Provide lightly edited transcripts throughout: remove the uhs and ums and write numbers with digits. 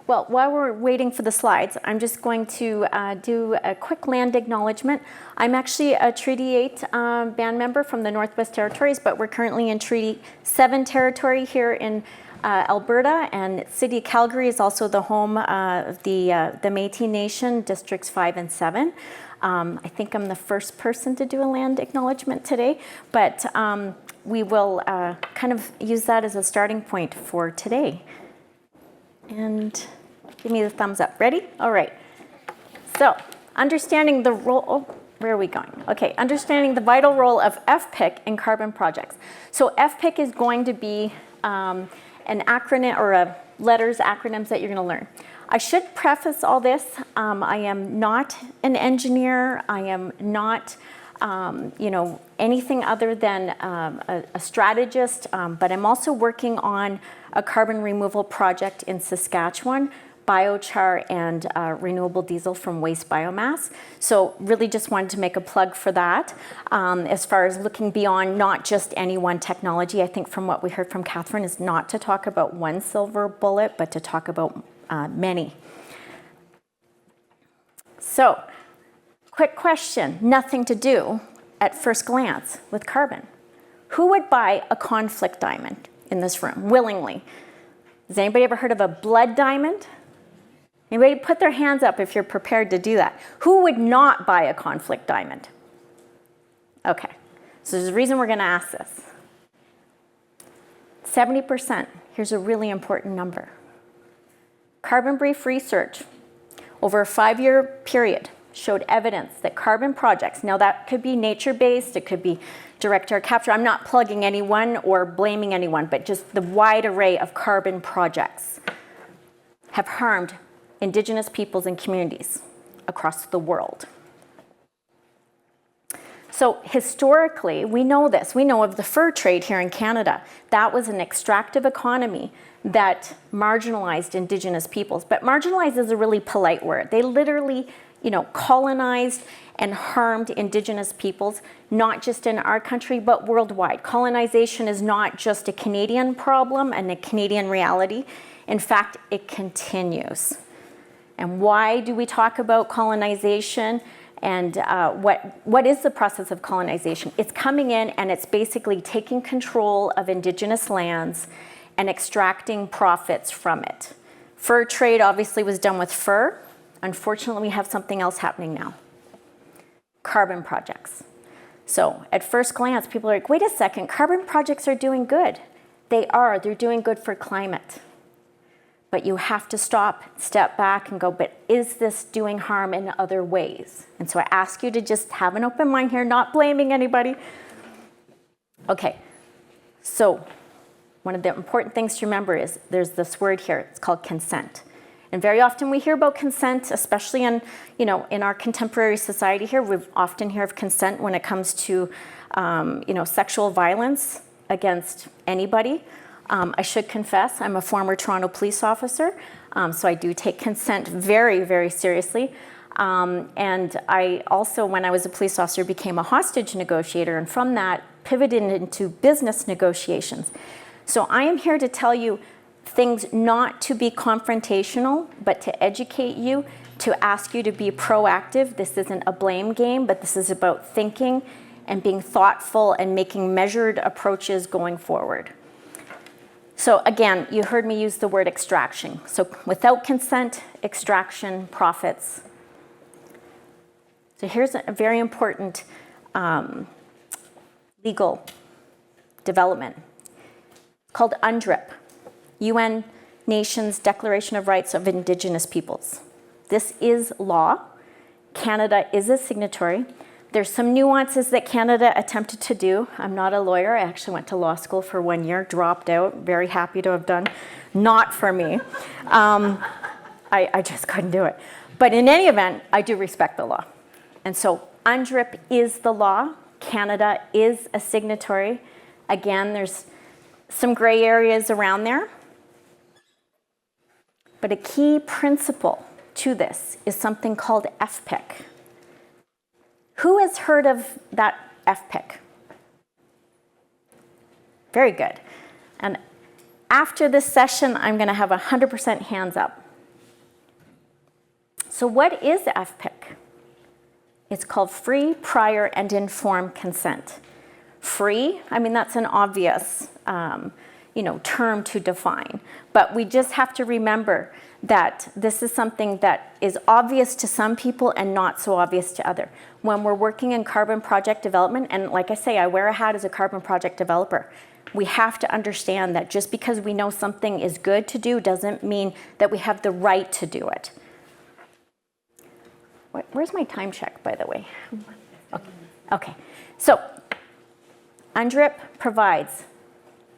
Well, while we're waiting for the slides, I'm just going to do a quick land acknowledgement. I'm actually a Treaty 8 band member from the Northwest Territories, but we're currently in Treaty 7 territory here in Alberta, and City of Calgary is also the home of the Métis Nation, Districts 5 and 7. I think I'm the first person to do a land acknowledgement today, but we will kind of use that as a starting point for today. And give me the thumbs up. Ready? All right. So, understanding the role, oh, where are we going? Okay, understanding the vital role of FPIC in carbon projects. So FPIC is going to be an acronym or a acronyms that you're going to learn. I should preface all this. I am not an engineer. I am not anything other than a strategist, but I'm also working on a carbon removal project in Saskatchewan, biochar and renewable diesel from waste biomass. So really just wanted to make a plug for that. As far as looking beyond not just any one technology, I think from what we heard from Catherine is not to talk about one silver bullet, but to talk about many. So, quick question, nothing to do at first glance with carbon. Who would buy a conflict diamond in this room willingly? Has anybody ever heard of a blood diamond? Anybody put their hands up if you're prepared to do that. Who would not buy a conflict diamond? Okay, so there's a reason we're going to ask this. 70%, here's a really important number. Carbon Brief research over a 5-year period showed evidence that carbon projects, now that could be nature-based, it could be direct air capture. I'm not plugging anyone or blaming anyone, but just the wide array of carbon projects have harmed Indigenous peoples and communities across the world. So historically, we know this. We know of the fur trade here in Canada. That was an extractive economy that marginalized Indigenous peoples. But marginalized is a really polite word. They literally, colonized and harmed Indigenous peoples, not just in our country, but worldwide. Colonization is not just a Canadian problem and a Canadian reality. In fact, it continues. And why do we talk about colonization? And what is the process of colonization? It's coming in and it's basically taking control of Indigenous lands and extracting profits from it. Fur trade obviously was done with fur. Unfortunately, we have something else happening now. Carbon projects. So at first glance, people are like, wait a second, carbon projects are doing good. They are, they're doing good for climate. But you have to step back and go, but is this doing harm in other ways? And so I ask you to just have an open mind here, not blaming anybody. Okay, so one of the important things to remember is there's this word here, it's called consent. And very often we hear about consent, especially in our contemporary society here, we often hear of consent when it comes to, sexual violence against anybody. I should confess, I'm a former Toronto police officer, so I do take consent very, very seriously. And I also, when I was a police officer, became a hostage negotiator, and from that, pivoted into business negotiations. So I am here to tell you things not to be confrontational, but to educate you, to ask you to be proactive. This isn't a blame game, but this is about thinking and being thoughtful and making measured approaches going forward. So again, you heard me use the word extraction. So without consent, extraction, profits. So here's a very important legal development called UNDRIP, UN Nations Declaration of Rights of Indigenous Peoples. This is law. Canada is a signatory. There's some nuances that Canada attempted to do. I'm not a lawyer. I actually went to law school for 1 year, dropped out, very happy to have done. Not for me. I just couldn't do it. But in any event, I do respect the law. And so UNDRIP is the law. Canada is a signatory. Again, there's some gray areas around there. But a key principle to this is something called FPIC. Who has heard of that FPIC? Very good. And after this session, I'm going to have 100% hands up. So what is FPIC? It's called free, prior, and informed consent. Free, I mean, that's an obvious term to define, but we just have to remember that this is something that is obvious to some people and not so obvious to others. When we're working in carbon project development, and like I say, I wear a hat as a carbon project developer, we have to understand that just because we know something is good to do doesn't mean that we have the right to do it. Where's my time check, by the way? Okay. So UNDRIP provides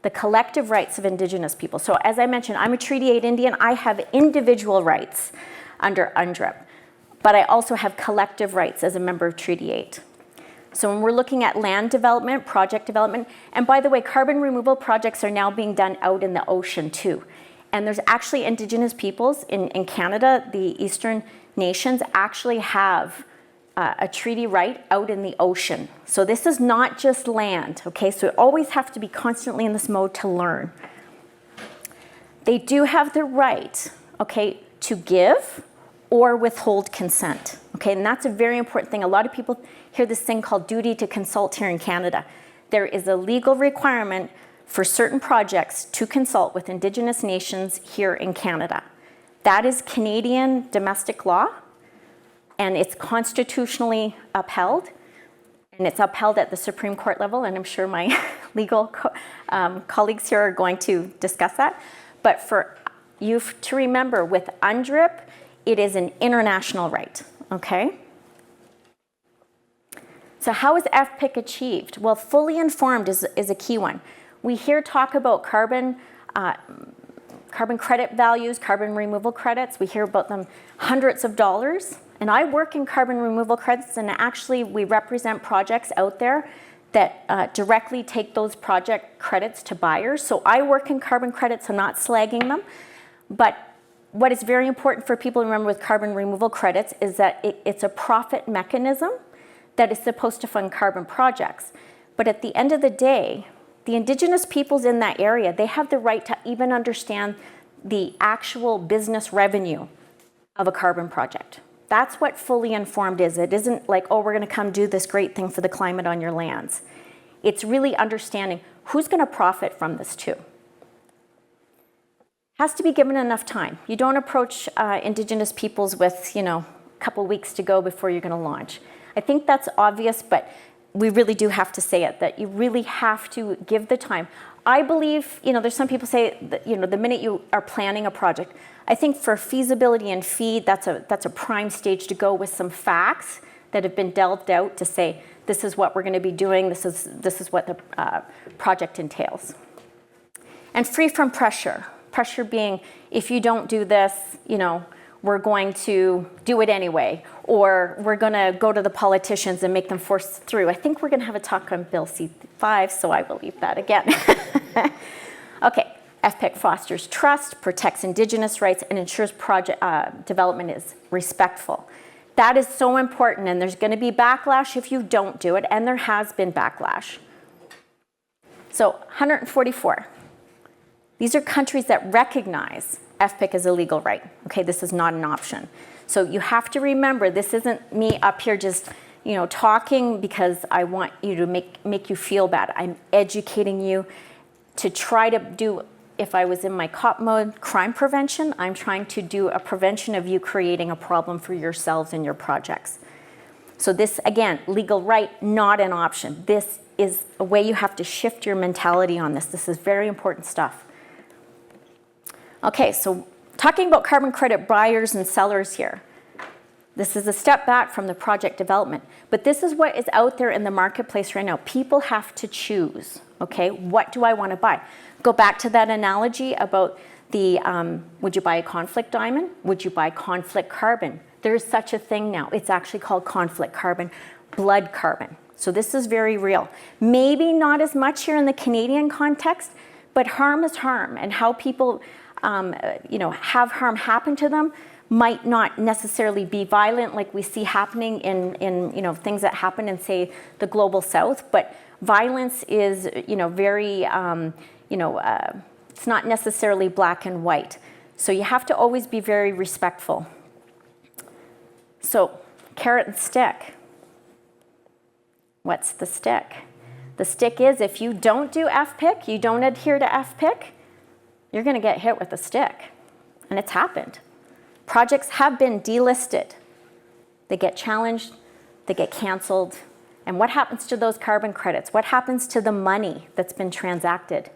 the collective rights of Indigenous people. So as I mentioned, I'm a Treaty 8 Indian. I have individual rights under UNDRIP, but I also have collective rights as a member of Treaty 8. So when we're looking at land development, project development, and by the way, carbon removal projects are now being done out in the ocean too. And there's actually Indigenous peoples in Canada, the Eastern nations actually have a treaty right out in the ocean. So this is not just land, okay? So we always have to be constantly in this mode to learn. They do have the right, okay, to give or withhold consent, okay? And that's a very important thing. A lot of people hear this thing called duty to consult here in Canada. There is a legal requirement for certain projects to consult with Indigenous nations here in Canada. That is Canadian domestic law, and it's constitutionally upheld, and it's upheld at the Supreme Court level, and I'm sure my legal colleagues here are going to discuss that. But for you to remember, with UNDRIP, it is an international right, okay? So how is FPIC achieved? Well, fully informed is a key one. We hear talk about carbon credit values, carbon removal credits. We hear about them hundreds of dollars. And I work in carbon removal credits, and actually we represent projects out there that directly take those project credits to buyers. So I work in carbon credits, I'm not slagging them. But what is very important for people to remember with carbon removal credits is that it's a profit mechanism that is supposed to fund carbon projects. But at the end of the day, the Indigenous peoples in that area, they have the right to even understand the actual business revenue of a carbon project. That's what fully informed is. It isn't like, oh, we're going to come do this great thing for the climate on your lands. It's really understanding who's going to profit from this too. Has to be given enough time. You don't approach Indigenous peoples with, a couple weeks to go before you're going to launch. I think that's obvious, but we really do have to say it, that you really have to give the time. I believe, there's some people say that, the minute you are planning a project, I think for feasibility and feed, that's a prime stage to go with some facts that have been delved out to say, this is what we're going to be doing, this is what the project entails. And free from pressure. Pressure being, if you don't do this, we're going to do it anyway, or we're going to go to the politicians and make them force through. I think we're going to have a talk on Bill C5, so I will leave that again. Okay. FPIC fosters trust, protects Indigenous rights, and ensures project development is respectful. That is so important, and there's going to be backlash if you don't do it, and there has been backlash. So 144. These are countries that recognize FPIC as a legal right. Okay, this is not an option. So you have to remember, this isn't me up here just talking because I want you to make you feel bad. I'm educating you to try to do. If I was in my COP mode, crime prevention, I'm trying to do a prevention of you creating a problem for yourselves and your projects. So this, again, legal right, not an option. This is a way you have to shift your mentality on this. This is very important stuff. Okay, so talking about carbon credit buyers and sellers here. This is a step back from the project development, but this is what is out there in the marketplace right now. People have to choose, okay? What do I want to buy? Go back to that analogy about the, would you buy a conflict diamond? Would you buy conflict carbon? There is such a thing now. It's actually called conflict carbon, blood carbon. So this is very real. Maybe not as much here in the Canadian context, but harm is harm, and how people, have harm happen to them might not necessarily be violent like we see happening in things that happen in, say, the global south, but violence is, very, it's not necessarily black and white. So you have to always be very respectful. So carrot and stick. What's the stick? The stick is if you don't do FPIC, you don't adhere to FPIC, you're going to get hit with a stick. And it's happened. Projects have been delisted. They get challenged, they get canceled. And what happens to those carbon credits? What happens to the money that's been transacted?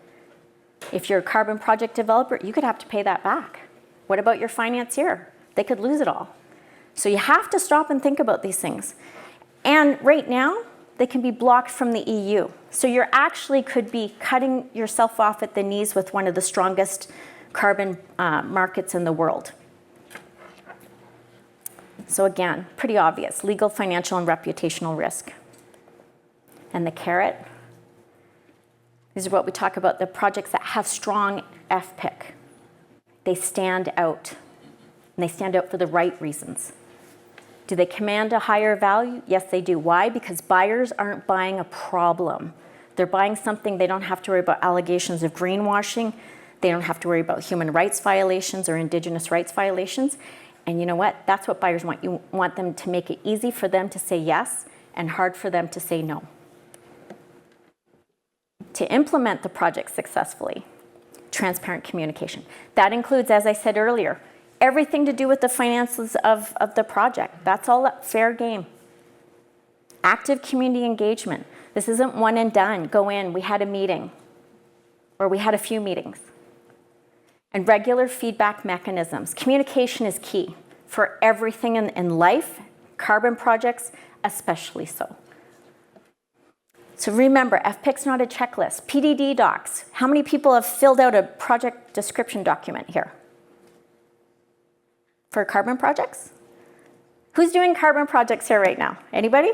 If you're a carbon project developer, you could have to pay that back. What about your financier? They could lose it all. So you have to stop and think about these things. And right now, they can be blocked from the EU. So you actually could be cutting yourself off at the knees with one of the strongest carbon markets in the world. So again, pretty obvious, legal, financial, and reputational risk. And the carrot, these are what we talk about, the projects that have strong FPIC. They stand out, and they stand out for the right reasons. Do they command a higher value? Yes, they do. Why? Because buyers aren't buying a problem. They're buying something they don't have to worry about allegations of greenwashing. They don't have to worry about human rights violations or Indigenous rights violations. And you know what? That's what buyers want. You want them to make it easy for them to say yes and hard for them to say no. To implement the project successfully, transparent communication. That includes, as I said earlier, everything to do with the finances of the project. That's all fair game. Active community engagement. This isn't one and done. Go in, we had a meeting, or we had a few meetings. And regular feedback mechanisms. Communication is key for everything in life, carbon projects especially so. So remember, FPIC's not a checklist. PDD docs. How many people have filled out a project description document here? For carbon projects? Who's doing carbon projects here right now? Anybody?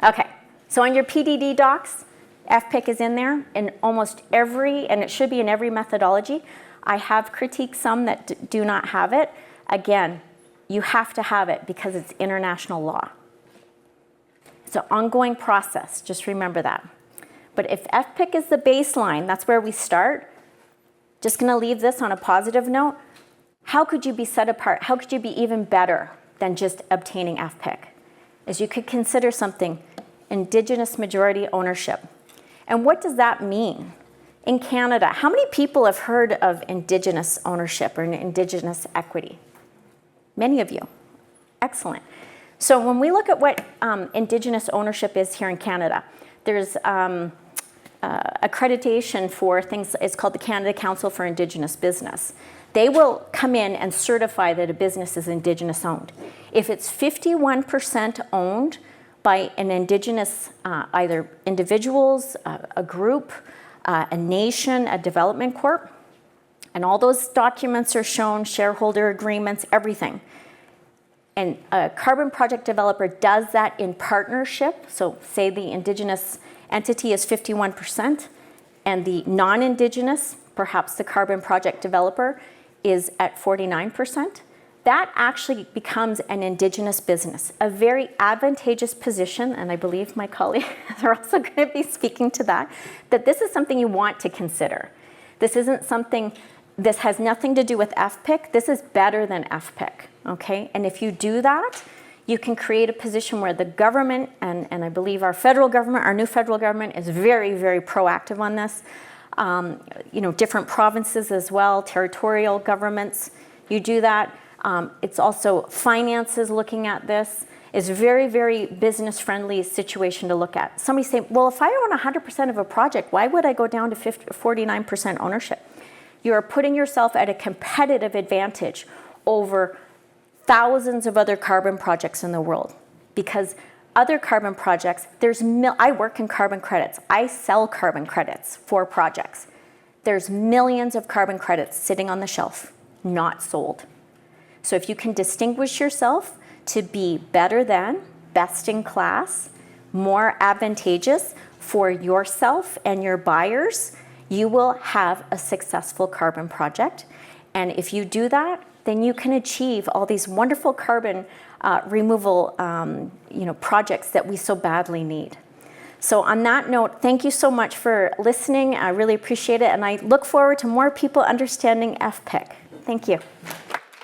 Okay, so on your PDD docs, FPIC is in there in almost every, and it should be in every methodology. I have critiqued some that do not have it. Again, you have to have it because it's international law. It's an ongoing process, just remember that. But if FPIC is the baseline, that's where we start. Just gonna leave this on a positive note. How could you be set apart? How could you be even better than just obtaining FPIC? Is you could consider something Indigenous majority ownership. And what does that mean? In Canada, how many people have heard of Indigenous ownership or Indigenous equity? Many of you. Excellent. So when we look at what Indigenous ownership is here in Canada, there's accreditation for things, it's called the Canada Council for Indigenous Business. They will come in and certify that a business is Indigenous owned. If it's 51% owned by an Indigenous, either individuals, a group, a nation, a development corp, and all those documents are shown, shareholder agreements, everything. And a carbon project developer does that in partnership. So say the Indigenous entity is 51% and the non-Indigenous, perhaps the carbon project developer, is at 49%. That actually becomes an Indigenous business, a very advantageous position, and I believe my colleagues are also going to be speaking to that this is something you want to consider. This isn't something, this has nothing to do with FPIC, this is better than FPIC, okay? And if you do that, you can create a position where the government, and I believe our federal government, our new federal government is very, very proactive on this. You know, different provinces as well, territorial governments, you do that. It's also finances looking at this. It's a very, very business-friendly situation to look at. Somebody say, well, if I own 100% of a project, why would I go down to 49% ownership? You are putting yourself at a competitive advantage over thousands of other carbon projects in the world. Because other carbon projects, I work in carbon credits. I sell carbon credits for projects. There's millions of carbon credits sitting on the shelf, not sold. So if you can distinguish yourself to be better than, best in class, more advantageous for yourself and your buyers, you will have a successful carbon project. And if you do that, then you can achieve all these wonderful carbon removal projects that we so badly need. So on that note, thank you so much for listening. I really appreciate it. And I look forward to more people understanding FPIC. Thank you.